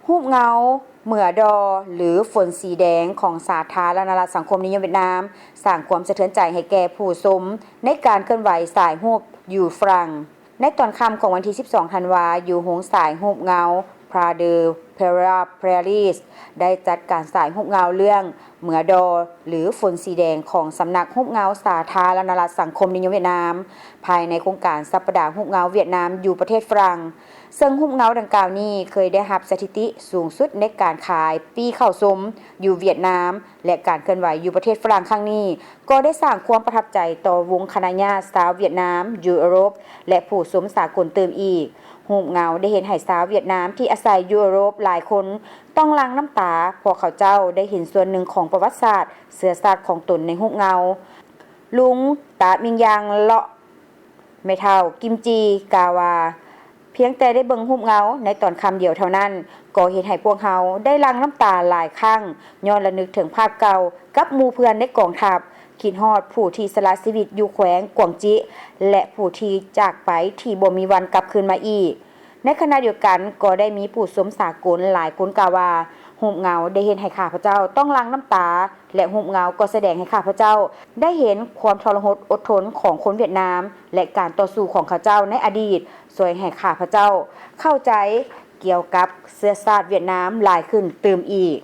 รูปเงาเหมือดอหรือฝนสีแดงของสาธารณรัฐสังคมนิยมเวียดนามสร้างความสะเทือนใจให้แก่ผู้ชมในการเคลื่อนไหวสายรูปอยู่ฝรั่งในตอนค่ำของวันที่ 12 ธันวาคมอยู่หงสายรูปเงาพราเดอร์เพราเพรลิสได้จัดการสายรูปเงาเรื่องเหมือดอหรือฝนสีแดงของสำนักรูปเงาสาธารณรัฐสังคมนิยมเวียดนามภายในโครงการสัปดาห์รูปเงาเวียดนามอยู่ประเทศฝรั่งซึ่งรูปเงาดังกล่าวนี้เคยได้รับสถิติสูงสุดในการขายปีเข้าชมอยู่เวียดนามและการเคลื่อนไหวอยู่ประเทศฝรั่งครั้งนี้ก็ได้สร้างความประทับใจต่อวงคณะญาติชาวเวียดนามยุโรปและผู้ชมสากลเติมอีกรูปเงาได้เห็นให้ชาวเวียดนามที่อาศัยยุโรปหลายคนต้องหลั่งน้ำตาเพราะเขาเจ้าได้เห็นส่วนหนึ่งของประวัติศาสตร์เชื้อชาติของตนในรูปเงาลุงตามิงยังเลาะไม่เท่ากิมจีกาวาเพียงแต่ได้เบิ่งรูปเงาในตอนคำเดียวเท่านั้นก็เฮ็ดให้พวกเขาได้หลั่งน้ำตาหลายครั้งย้อนระลึกถึงภาพเก่ากับหมู่เพื่อนในกองทัพคิดฮอดผู้ที่สละชีวิตอยู่แขวงกวางจิและผู้ที่จากไปที่บ่มีวันกลับคืนมาอีกในขณะเดียวกันก็ได้มีผู้ชมสากลหลายคนกล่าวว่ารูปเงาได้เห็นให้ข้าพเจ้าต้องหลั่งน้ำตาและรูปเงาก็แสดงให้ข้าพเจ้าได้เห็นความทรหดอดทนของคนเวียดนามและการต่อสู้ของข้าเจ้าในอดีตช่วยให้ข้าพเจ้าเข้าใจเกี่ยวกับเชื้อชาติเวียดนามหลายขึ้นเติมอีก